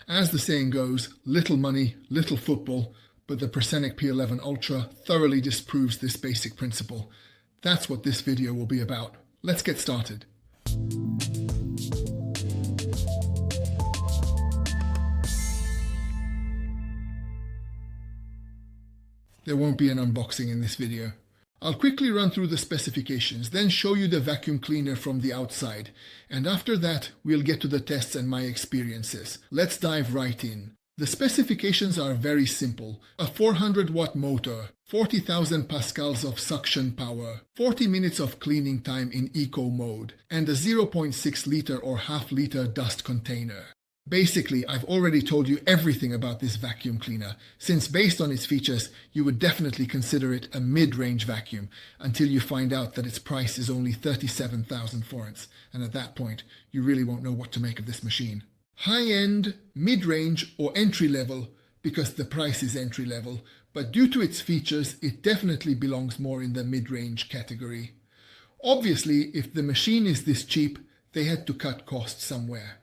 As the saying goes, little money, little football, but the Proscenic P11 Ultra thoroughly disproves this basic principle. That's what this video will be about. Let's get started. There won't be an unboxing in this video. I'll quickly run through the specifications, then show you the vacuum cleaner from the outside, and after that we'll get to the tests and my experiences. Let's dive right in. The specifications are very simple. A 400 watt motor, 40,000 pascals of suction power, 40 minutes of cleaning time in eco mode, and a 0.6 liter or half liter dust container. Basically, I've already told you everything about this vacuum cleaner, since based on its features, you would definitely consider it a mid-range vacuum until you find out that its price is only 37,000 forints, and at that point, you really won't know what to make of this machine. High-end, mid-range, or entry-level, because the price is entry-level, but due to its features, it definitely belongs more in the mid-range category. Obviously, if the machine is this cheap, they had to cut costs somewhere.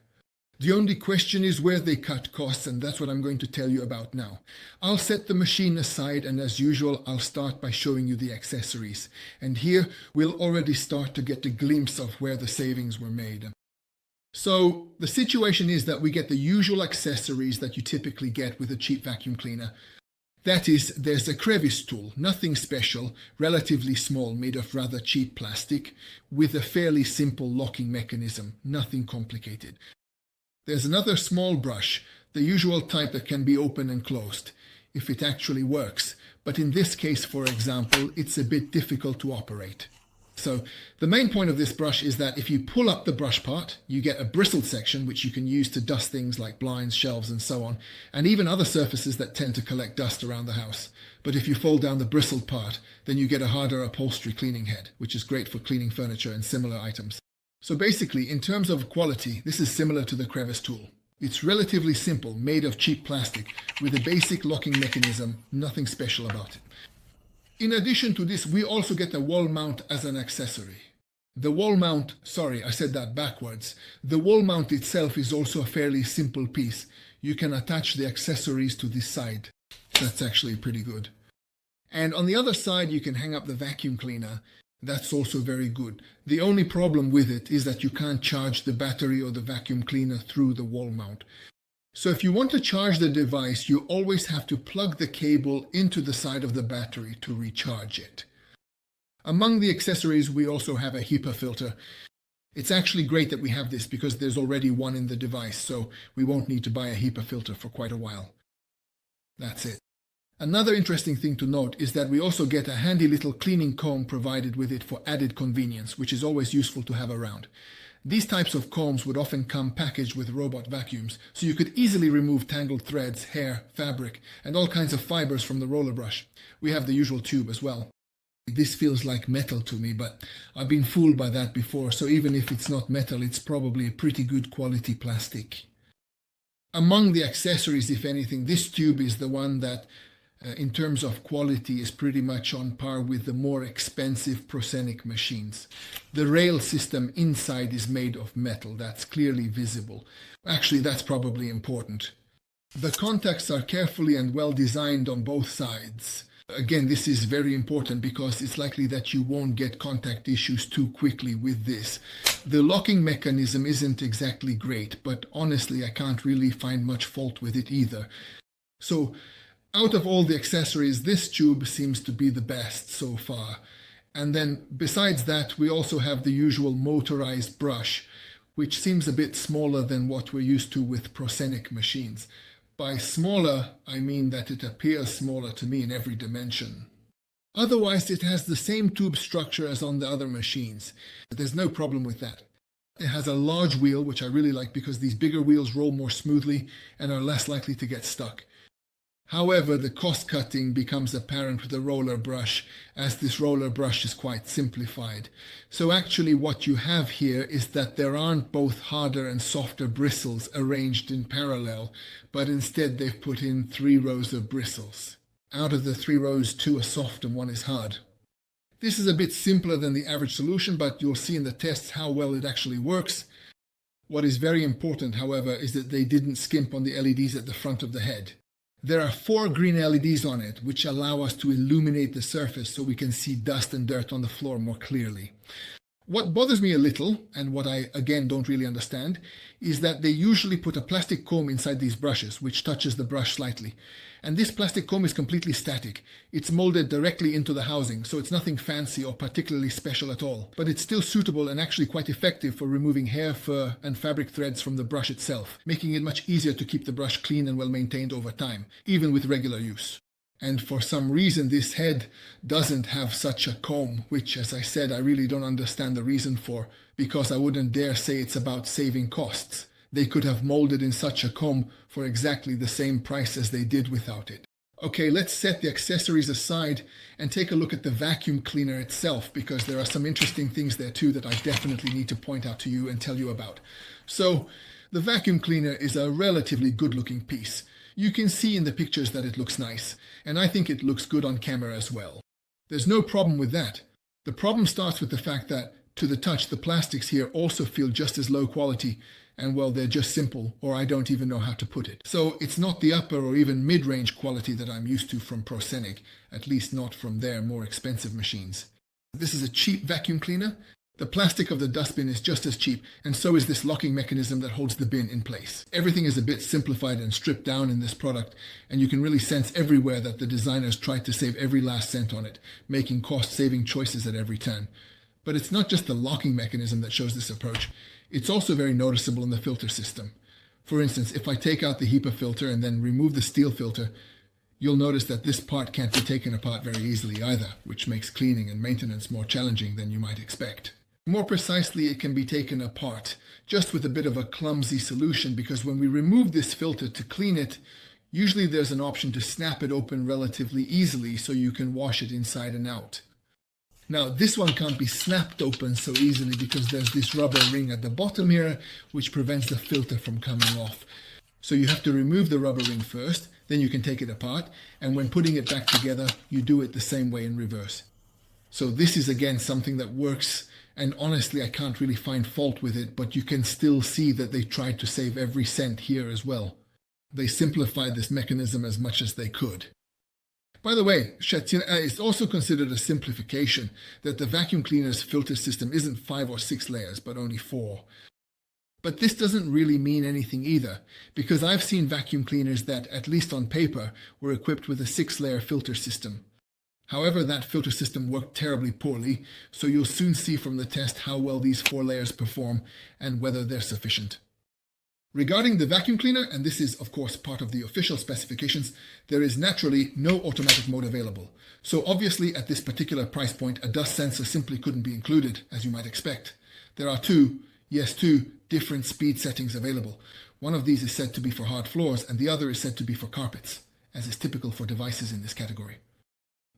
The only question is where they cut costs, and that's what I'm going to tell you about now. I'll set the machine aside, and as usual, I'll start by showing you the accessories. And here, we'll already start to get a glimpse of where the savings were made. So, the situation is that we get the usual accessories that you typically get with a cheap vacuum cleaner. That is, there's a crevice tool, nothing special, relatively small, made of rather cheap plastic, with a fairly simple locking mechanism, nothing complicated. There's another small brush, the usual type that can be open and closed, if it actually works. But in this case, for example, it's a bit difficult to operate. So the main point of this brush is that if you pull up the brush part, you get a bristled section which you can use to dust things like blinds, shelves and so on, and even other surfaces that tend to collect dust around the house. But if you fold down the bristled part, then you get a harder upholstery cleaning head, which is great for cleaning furniture and similar items. So basically, in terms of quality, this is similar to the crevice tool. It's relatively simple, made of cheap plastic, with a basic locking mechanism, nothing special about it. In addition to this, we also get a wall mount as an accessory. The wall mount, sorry, I said that backwards. The wall mount itself is also a fairly simple piece. You can attach the accessories to this side. That's actually pretty good. And on the other side, you can hang up the vacuum cleaner. That's also very good. The only problem with it is that you can't charge the battery or the vacuum cleaner through the wall mount. So if you want to charge the device, you always have to plug the cable into the side of the battery to recharge it. Among the accessories, we also have a HEPA filter. It's actually great that we have this because there's already one in the device, so we won't need to buy a HEPA filter for quite a while. That's it. Another interesting thing to note is that we also get a handy little cleaning comb provided with it for added convenience, which is always useful to have around. These types of combs would often come packaged with robot vacuums, so you could easily remove tangled threads, hair, fabric, and all kinds of fibers from the roller brush. We have the usual tube as well. This feels like metal to me, but I've been fooled by that before, so even if it's not metal, it's probably a pretty good quality plastic. Among the accessories, if anything, this tube is the one that in terms of quality is pretty much on par with the more expensive Proscenic machines. The rail system inside is made of metal, that's clearly visible. Actually, that's probably important. The contacts are carefully and well designed on both sides. Again, this is very important because it's likely that you won't get contact issues too quickly with this. The locking mechanism isn't exactly great, but honestly, I can't really find much fault with it either. So, out of all the accessories, this tube seems to be the best so far. And then besides that, we also have the usual motorized brush, which seems a bit smaller than what we're used to with Proscenic machines. By smaller, I mean that it appears smaller to me in every dimension. Otherwise, it has the same tube structure as on the other machines. There's no problem with that. It has a large wheel, which I really like because these bigger wheels roll more smoothly and are less likely to get stuck. However, the cost-cutting becomes apparent with the roller brush, as this roller brush is quite simplified. So actually what you have here is that there aren't both harder and softer bristles arranged in parallel, but instead they've put in 3 rows of bristles. Out of the 3 rows, 2 are soft and 1 is hard. This is a bit simpler than the average solution, but you'll see in the tests how well it actually works. What is very important, however, is that they didn't skimp on the LEDs at the front of the head. There are 4 green LEDs on it, which allow us to illuminate the surface so we can see dust and dirt on the floor more clearly. What bothers me a little, and what I again don't really understand, is that they usually put a plastic comb inside these brushes, which touches the brush slightly. And this plastic comb is completely static. It's molded directly into the housing, so it's nothing fancy or particularly special at all. But it's still suitable and actually quite effective for removing hair, fur, and fabric threads from the brush itself, making it much easier to keep the brush clean and well maintained over time, even with regular use. And for some reason, this head doesn't have such a comb, which, as I said, I really don't understand the reason for, because I wouldn't dare say it's about saving costs. They could have molded in such a comb for exactly the same price as they did without it. Okay, let's set the accessories aside and take a look at the vacuum cleaner itself, because there are some interesting things there too that I definitely need to point out to you and tell you about. So, the vacuum cleaner is a relatively good-looking piece. You can see in the pictures that it looks nice, and I think it looks good on camera as well. There's no problem with that. The problem starts with the fact that, to the touch, the plastics here also feel just as low quality, and well, they're just simple, or I don't even know how to put it. So it's not the upper or even mid-range quality that I'm used to from Proscenic, at least not from their more expensive machines. This is a cheap vacuum cleaner. The plastic of the dustbin is just as cheap, and so is this locking mechanism that holds the bin in place. Everything is a bit simplified and stripped down in this product, and you can really sense everywhere that the designers tried to save every last cent on it, making cost-saving choices at every turn. But it's not just the locking mechanism that shows this approach. It's also very noticeable in the filter system. For instance, if I take out the HEPA filter and then remove the steel filter, you'll notice that this part can't be taken apart very easily either, which makes cleaning and maintenance more challenging than you might expect. More precisely, it can be taken apart, just with a bit of a clumsy solution, because when we remove this filter to clean it, usually there's an option to snap it open relatively easily so you can wash it inside and out. Now, this one can't be snapped open so easily because there's this rubber ring at the bottom here, which prevents the filter from coming off. So you have to remove the rubber ring first, then you can take it apart, and when putting it back together, you do it the same way in reverse. So this is again something that works, and honestly I can't really find fault with it, but you can still see that they tried to save every cent here as well. They simplified this mechanism as much as they could. By the way, it's also considered a simplification that the vacuum cleaner's filter system isn't 5 or 6 layers, but only 4. But this doesn't really mean anything either, because I've seen vacuum cleaners that, at least on paper, were equipped with a 6-layer filter system. However, that filter system worked terribly poorly, so you'll soon see from the test how well these 4 layers perform and whether they're sufficient. Regarding the vacuum cleaner, and this is of course part of the official specifications, there is naturally no automatic mode available. So obviously at this particular price point, a dust sensor simply couldn't be included, as you might expect. There are two different speed settings available. One of these is said to be for hard floors, and the other is said to be for carpets, as is typical for devices in this category.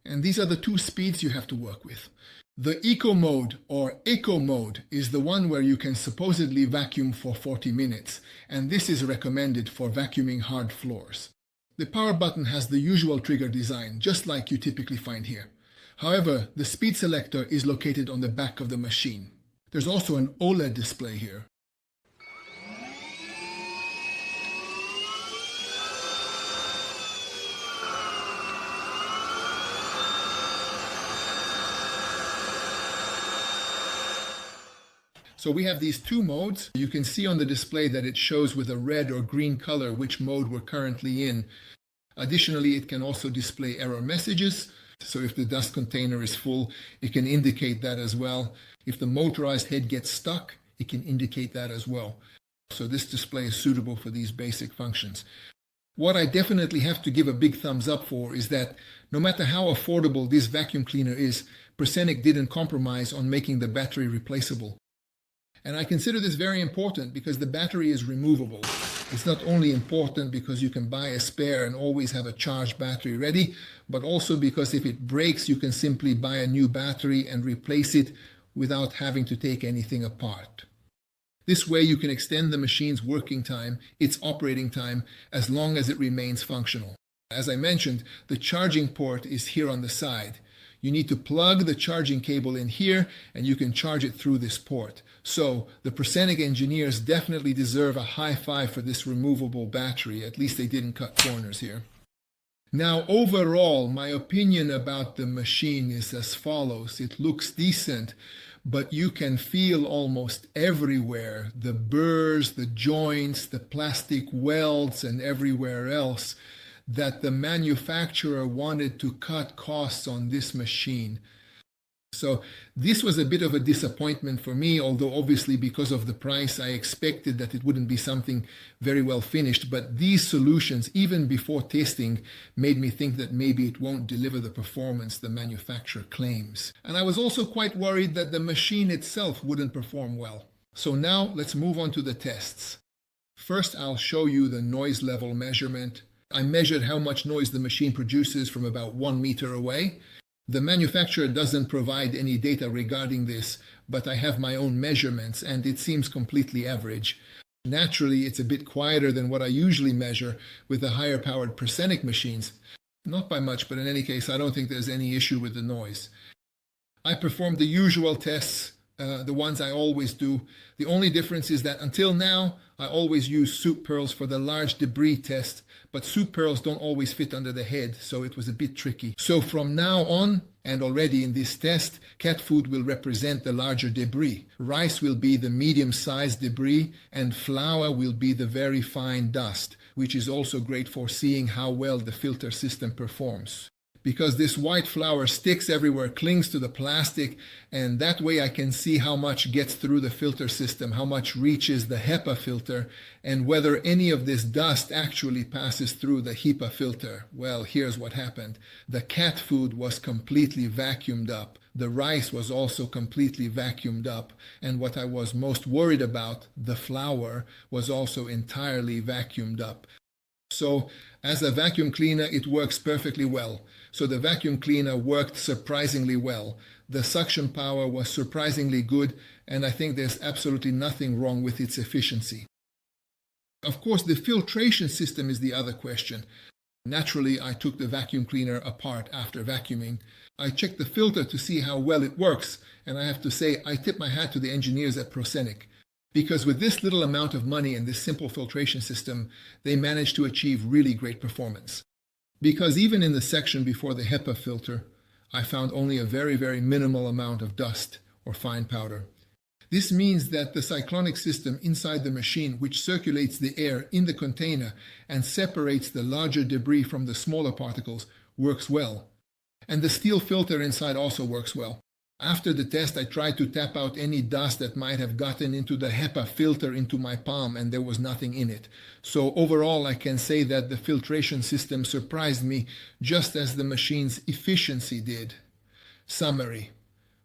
And these are the 2 speeds you have to work with. The Eco mode, or Eco mode, is the one where you can supposedly vacuum for 40 minutes, and this is recommended for vacuuming hard floors. The power button has the usual trigger design, just like you typically find here. However, the speed selector is located on the back of the machine. There's also an OLED display here. So we have these 2 modes. You can see on the display that it shows with a red or green color which mode we're currently in. Additionally, it can also display error messages. So if the dust container is full, it can indicate that as well. If the motorized head gets stuck, it can indicate that as well. So this display is suitable for these basic functions. What I definitely have to give a big thumbs up for is that no matter how affordable this vacuum cleaner is, Proscenic didn't compromise on making the battery replaceable. And I consider this very important because the battery is removable. It's not only important because you can buy a spare and always have a charged battery ready, but also because if it breaks, you can simply buy a new battery and replace it without having to take anything apart. This way you can extend the machine's working time, its operating time, as long as it remains functional. As I mentioned, the charging port is here on the side. You need to plug the charging cable in here and you can charge it through this port. So the Proscenic engineers definitely deserve a high five for this removable battery. At least they didn't cut corners here. Now, overall, my opinion about the machine is as follows. It looks decent, but you can feel almost everywhere the burrs, the joints, the plastic welds, and everywhere else that the manufacturer wanted to cut costs on this machine. So this was a bit of a disappointment for me, although obviously because of the price, I expected that it wouldn't be something very well finished. But these solutions, even before testing, made me think that maybe it won't deliver the performance the manufacturer claims. And I was also quite worried that the machine itself wouldn't perform well. So now let's move on to the tests. First, I'll show you the noise level measurement. I measured how much noise the machine produces from about 1 meter away. The manufacturer doesn't provide any data regarding this, but I have my own measurements and it seems completely average. Naturally, it's a bit quieter than what I usually measure with the higher powered Proscenic machines. Not by much, but in any case, I don't think there's any issue with the noise. I performed the usual tests, the ones I always do. The only difference is that until now, I always use soup pearls for the large debris test, but soup pearls don't always fit under the head, so it was a bit tricky. So from now on, and already in this test, cat food will represent the larger debris. Rice will be the medium-sized debris, and flour will be the very fine dust, which is also great for seeing how well the filter system performs. Because this white flour sticks everywhere, clings to the plastic, and that way I can see how much gets through the filter system, how much reaches the HEPA filter, and whether any of this dust actually passes through the HEPA filter. Well, here's what happened. The cat food was completely vacuumed up. The rice was also completely vacuumed up, and what I was most worried about, the flour, was also entirely vacuumed up. So as a vacuum cleaner, it works perfectly well. So the vacuum cleaner worked surprisingly well. The suction power was surprisingly good, and I think there's absolutely nothing wrong with its efficiency. Of course, the filtration system is the other question. Naturally, I took the vacuum cleaner apart after vacuuming. I checked the filter to see how well it works, and I have to say I tip my hat to the engineers at Proscenic. Because with this little amount of money and this simple filtration system, they managed to achieve really great performance. Because even in the section before the HEPA filter, I found only a very, very minimal amount of dust or fine powder. This means that the cyclonic system inside the machine, which circulates the air in the container and separates the larger debris from the smaller particles, works well. And the steel filter inside also works well. After the test, I tried to tap out any dust that might have gotten into the HEPA filter into my palm, and there was nothing in it. So overall, I can say that the filtration system surprised me just as the machine's efficiency did. Summary.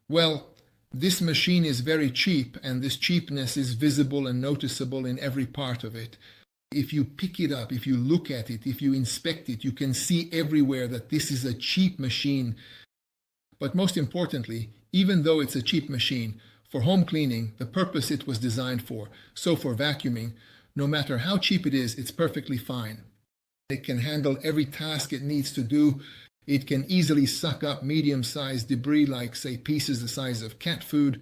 Well, this machine is very cheap, and this cheapness is visible and noticeable in every part of it. If you pick it up, if you look at it, if you inspect it, you can see everywhere that this is a cheap machine. But most importantly, even though it's a cheap machine, for home cleaning, the purpose it was designed for, so for vacuuming, no matter how cheap it is, it's perfectly fine. It can handle every task it needs to do. It can easily suck up medium-sized debris like, say, pieces the size of cat food.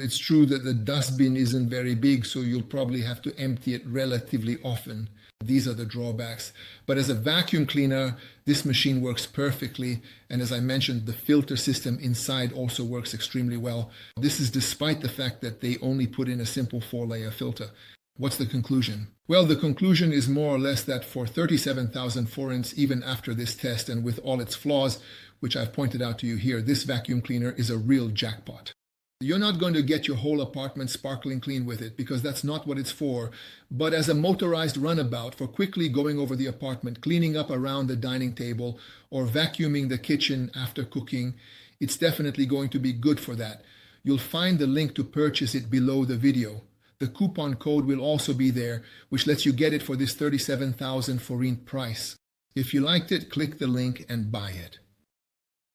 It's true that the dustbin isn't very big, so you'll probably have to empty it relatively often. These are the drawbacks. But as a vacuum cleaner, this machine works perfectly. And as I mentioned, the filter system inside also works extremely well. This is despite the fact that they only put in a simple 4-layer filter. What's the conclusion? Well, the conclusion is more or less that for 37,000 forints, even after this test and with all its flaws, which I've pointed out to you here, this vacuum cleaner is a real jackpot. You're not going to get your whole apartment sparkling clean with it because that's not what it's for. But as a motorized runabout for quickly going over the apartment, cleaning up around the dining table, or vacuuming the kitchen after cooking, it's definitely going to be good for that. You'll find the link to purchase it below the video. The coupon code will also be there, which lets you get it for this 37,000 forint price. If you liked it, click the link and buy it.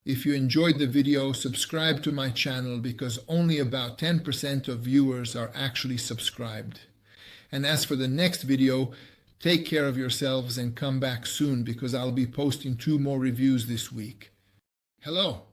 If you enjoyed the video, subscribe to my channel because only about 10% of viewers are actually subscribed. And as for the next video, take care of yourselves and come back soon because I'll be posting 2 more reviews this week. Hello.